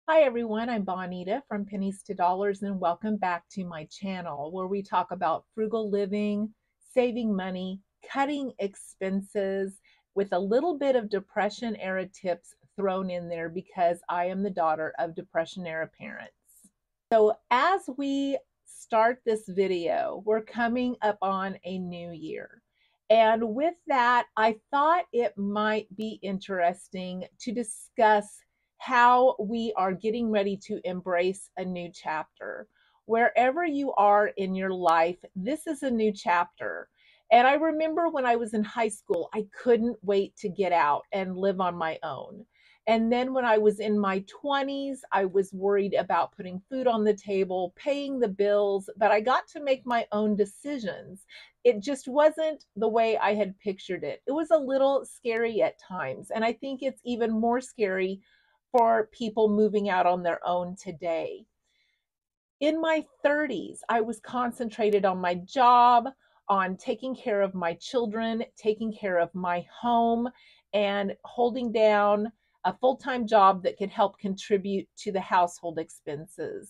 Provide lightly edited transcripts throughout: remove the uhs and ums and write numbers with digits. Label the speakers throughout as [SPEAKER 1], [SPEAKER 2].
[SPEAKER 1] Hi everyone, I'm Bonita from Pennies to Dollars and welcome back to my channel where we talk about frugal living, saving money, cutting expenses with a little bit of Depression era tips thrown in there because I am the daughter of Depression era parents. So as we start this video, we're coming up on a new year. And with that, I thought it might be interesting to discuss how we are getting ready to embrace a new chapter. Wherever you are in your life, this is a new chapter. And I remember when I was in high school, I couldn't wait to get out and live on my own. And then when I was in my 20s, I was worried about putting food on the table, paying the bills, but I got to make my own decisions. It just wasn't the way I had pictured it. It was a little scary at times. And I think it's even more scary for people moving out on their own today. In my 30s, I was concentrated on my job, on taking care of my children, taking care of my home, and holding down a full-time job that could help contribute to the household expenses.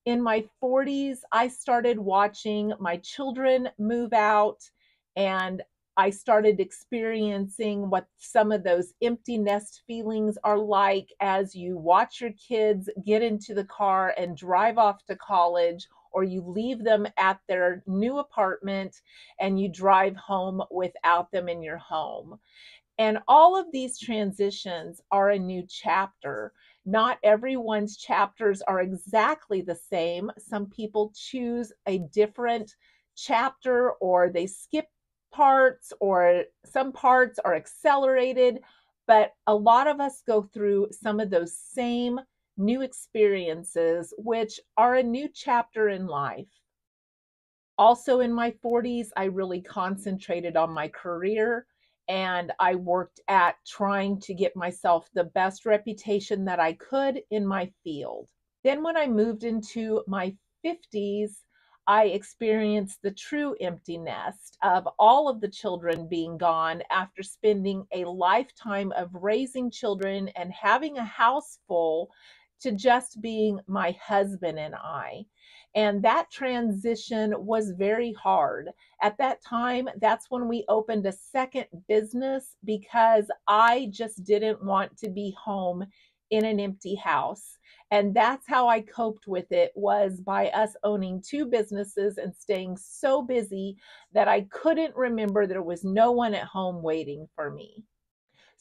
[SPEAKER 1] In my 40s, I started watching my children move out, and I started experiencing what some of those empty nest feelings are like as you watch your kids get into the car and drive off to college, or you leave them at their new apartment and you drive home without them in your home. And all of these transitions are a new chapter. Not everyone's chapters are exactly the same. Some people choose a different chapter, or they skip parts, or some parts are accelerated. But a lot of us go through some of those same new experiences, which are a new chapter in life. Also in my 40s, I really concentrated on my career and I worked at trying to get myself the best reputation that I could in my field. Then when I moved into my 50s, I experienced the true empty nest of all of the children being gone after spending a lifetime of raising children and having a house full to just being my husband and I. And that transition was very hard. At that time, that's when we opened a second business because I just didn't want to be home in an empty house. And that's how I coped with it, was by us owning two businesses and staying so busy that I couldn't remember there was no one at home waiting for me.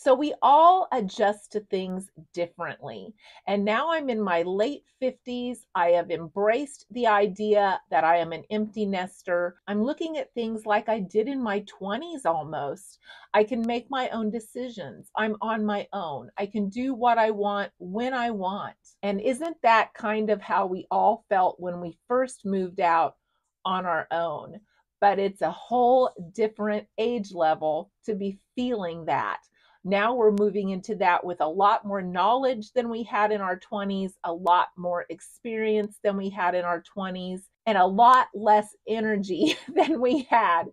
[SPEAKER 1] So we all adjust to things differently. And now I'm in my late 50s. I have embraced the idea that I am an empty nester. I'm looking at things like I did in my 20s almost. I can make my own decisions. I'm on my own. I can do what I want when I want. And isn't that kind of how we all felt when we first moved out on our own? But it's a whole different age level to be feeling that. Now we're moving into that with a lot more knowledge than we had in our 20s, a lot more experience than we had in our 20s, and a lot less energy than we had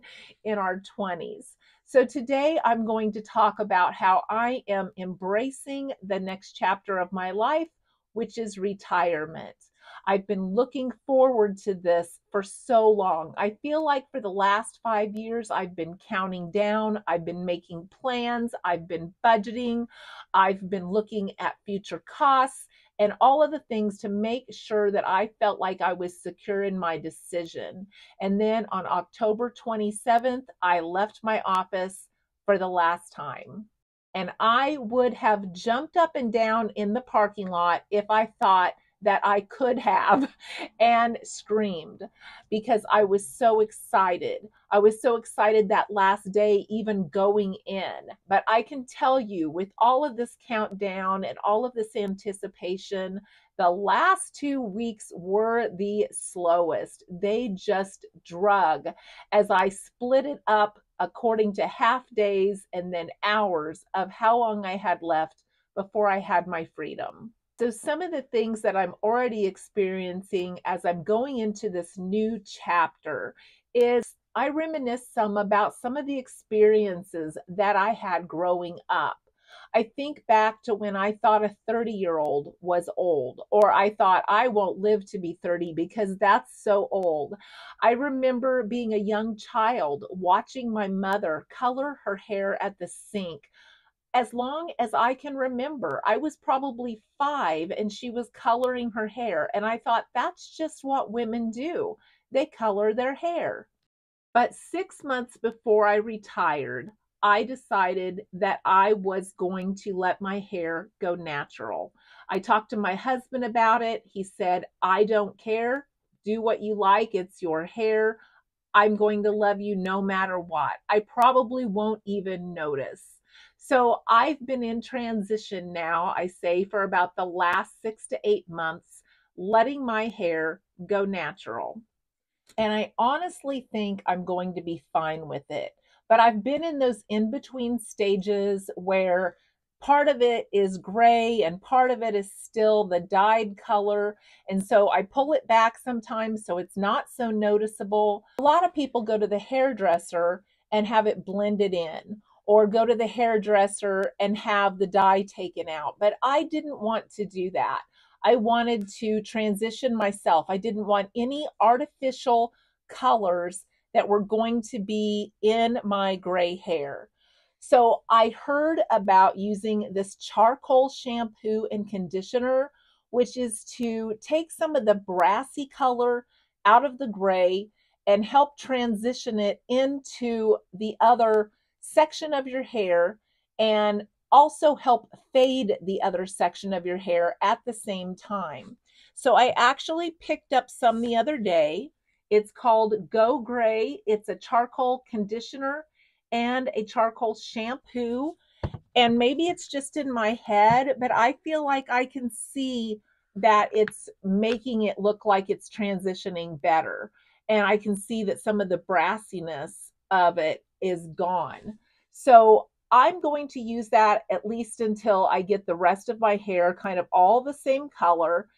[SPEAKER 1] in our 20s. So today I'm going to talk about how I am embracing the next chapter of my life, which is retirement. I've been looking forward to this for so long. I feel like for the last 5 years, I've been counting down, I've been making plans, I've been budgeting, I've been looking at future costs and all of the things to make sure that I felt like I was secure in my decision. And then on October 27th, I left my office for the last time. And I would have jumped up and down in the parking lot if I thought that I could have and screamed because I was so excited. I was so excited that last day, even going in. But I can tell you, with all of this countdown and all of this anticipation, the last 2 weeks were the slowest. They just drug as I split it up according to half days and then hours of how long I had left before I had my freedom. So some of the things that I'm already experiencing as I'm going into this new chapter is I reminisce some about some of the experiences that I had growing up. I think back to when I thought a 30-year-old was old, or I thought I won't live to be 30 because that's so old. I remember being a young child watching my mother color her hair at the sink. As long as I can remember, I was probably 5 and she was coloring her hair. And I thought, that's just what women do. They color their hair. But 6 months before I retired, I decided that I was going to let my hair go natural. I talked to my husband about it. He said, I don't care. Do what you like. It's your hair. I'm going to love you no matter what. I probably won't even notice. So I've been in transition now, I say, for about the last 6 to 8 months, letting my hair go natural. And I honestly think I'm going to be fine with it. But I've been in those in between stages where part of it is gray and part of it is still the dyed color. And so I pull it back sometimes so it's not so noticeable. A lot of people go to the hairdresser and have it blended in, or go to the hairdresser and have the dye taken out. But I didn't want to do that. I wanted to transition myself. I didn't want any artificial colors that were going to be in my gray hair. So I heard about using this charcoal shampoo and conditioner, which is to take some of the brassy color out of the gray and help transition it into the other section of your hair, and also help fade the other section of your hair at the same time. So I actually picked up some the other day. It's called Go Gray. It's a charcoal conditioner and a charcoal shampoo. And maybe it's just in my head, but I feel like I can see that it's making it look like it's transitioning better. And I can see that some of the brassiness of it is gone. So I'm going to use that at least until I get the rest of my hair kind of all the same color.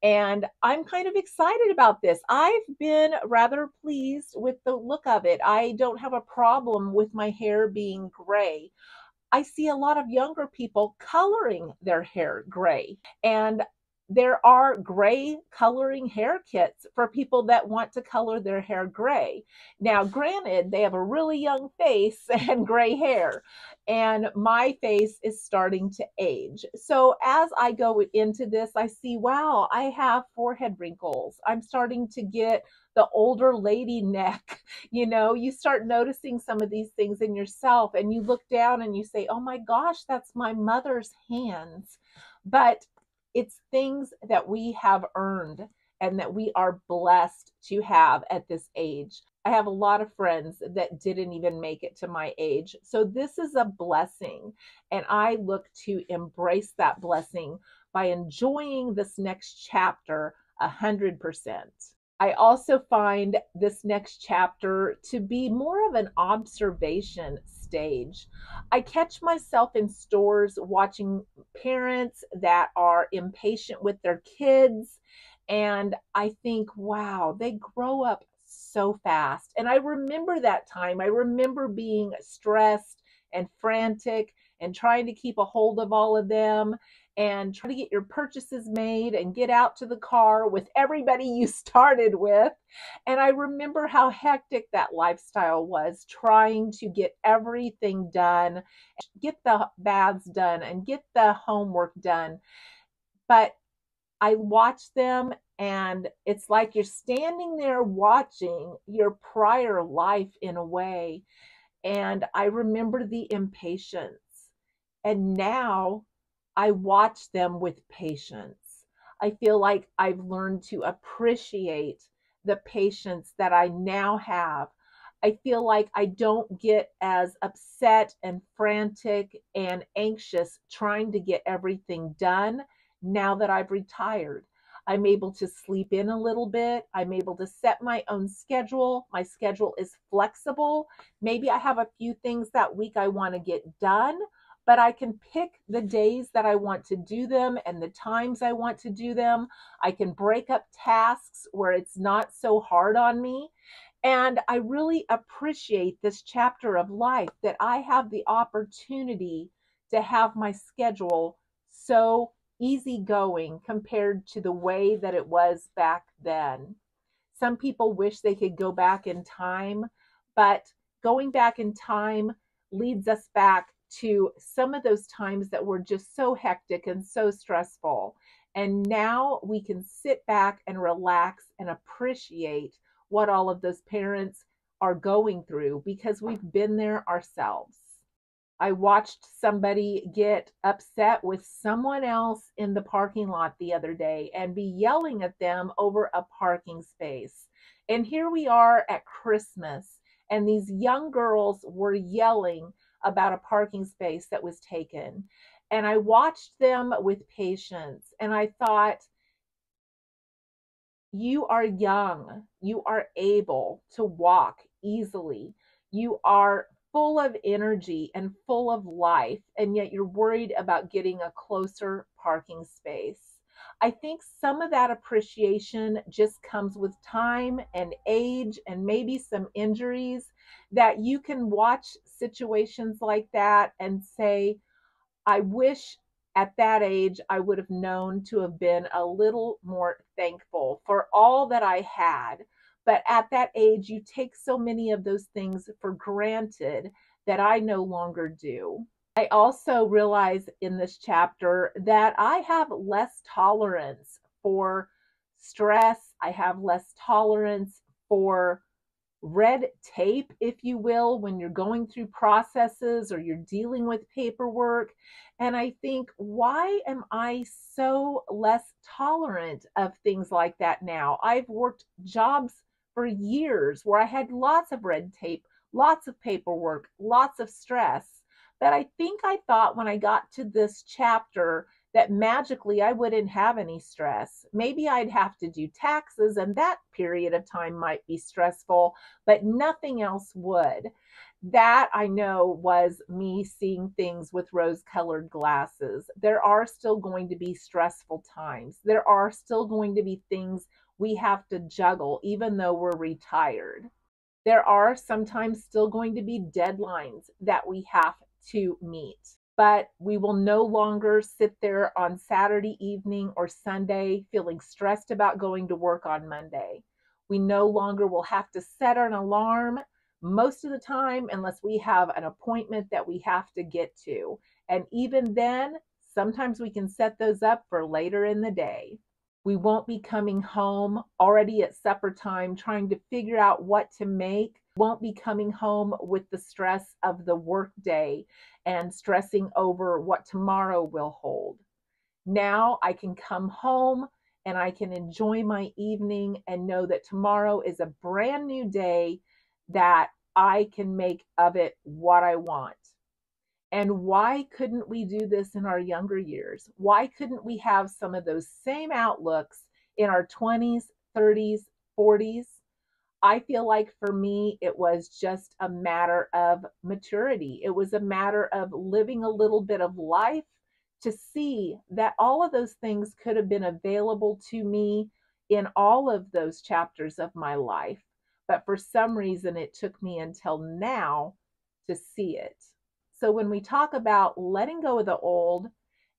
[SPEAKER 1] And I'm kind of excited about this. I've been rather pleased with the look of it. I don't have a problem with my hair being gray. I see a lot of younger people coloring their hair gray. And there are gray coloring hair kits for people that want to color their hair gray. Now, granted, they have a really young face and gray hair, and my face is starting to age. So as I go into this, I see, wow, I have forehead wrinkles. I'm starting to get the older lady neck. You know, you start noticing some of these things in yourself, and you look down and you say, oh my gosh, that's my mother's hands. But it's things that we have earned and that we are blessed to have at this age. I have a lot of friends that didn't even make it to my age. So this is a blessing, and I look to embrace that blessing by enjoying this next chapter 100%. I also find this next chapter to be more of an observation stage. I catch myself in stores watching parents that are impatient with their kids, and I think, wow, they grow up so fast. And I remember that time. I remember being stressed and frantic and trying to keep a hold of all of them and try to get your purchases made and get out to the car with everybody you started with. And I remember how hectic that lifestyle was, trying to get everything done, get the baths done, and get the homework done. But I watch them, and it's like you're standing there watching your prior life in a way. And I remember the impatience. And now I watch them with patience. I feel like I've learned to appreciate the patience that I now have. I feel like I don't get as upset and frantic and anxious trying to get everything done now that I've retired. I'm able to sleep in a little bit. I'm able to set my own schedule. My schedule is flexible. Maybe I have a few things that week I want to get done, but I can pick the days that I want to do them and the times I want to do them. I can break up tasks where it's not so hard on me. And I really appreciate this chapter of life, that I have the opportunity to have my schedule so easygoing compared to the way that it was back then. Some people wish they could go back in time, but going back in time leads us back to some of those times that were just so hectic and so stressful. And now we can sit back and relax and appreciate what all of those parents are going through because we've been there ourselves. I watched somebody get upset with someone else in the parking lot the other day and be yelling at them over a parking space. And here we are at Christmas, and these young girls were yelling about a parking space that was taken. And I watched them with patience, and I thought, you are young. You are able to walk easily. You are full of energy and full of life, and yet you're worried about getting a closer parking space. I think some of that appreciation just comes with time and age and maybe some injuries that you can watch situations like that and say, I wish at that age I would have known to have been a little more thankful for all that I had. But at that age, you take so many of those things for granted that I no longer do. I also realize in this chapter that I have less tolerance for stress. I have less tolerance for red tape, if you will, when you're going through processes or you're dealing with paperwork. And I think, why am I so less tolerant of things like that now? I've worked jobs for years where I had lots of red tape, lots of paperwork, lots of stress. But I think I thought when I got to this chapter that magically I wouldn't have any stress. Maybe I'd have to do taxes, and that period of time might be stressful, but nothing else would. That I know was me seeing things with rose colored glasses. There are still going to be stressful times. There are still going to be things we have to juggle, even though we're retired. There are sometimes still going to be deadlines that we have to meet, but we will no longer sit there on Saturday evening or Sunday feeling stressed about going to work on Monday. We no longer will have to set an alarm most of the time unless we have an appointment that we have to get to. And even then, sometimes we can set those up for later in the day. We won't be coming home already at supper time trying to figure out what to make. Won't be coming home with the stress of the workday and stressing over what tomorrow will hold. Now I can come home and I can enjoy my evening and know that tomorrow is a brand new day that I can make of it what I want. And why couldn't we do this in our younger years? Why couldn't we have some of those same outlooks in our 20s, 30s, 40s? I feel like for me, it was just a matter of maturity. It was a matter of living a little bit of life to see that all of those things could have been available to me in all of those chapters of my life. But for some reason, it took me until now to see it. So when we talk about letting go of the old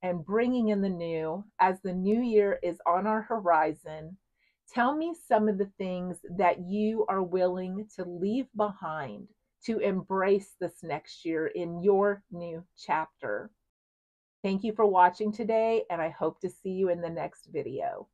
[SPEAKER 1] and bringing in the new, as the new year is on our horizon, tell me some of the things that you are willing to leave behind to embrace this next year in your new chapter. Thank you for watching today, and I hope to see you in the next video.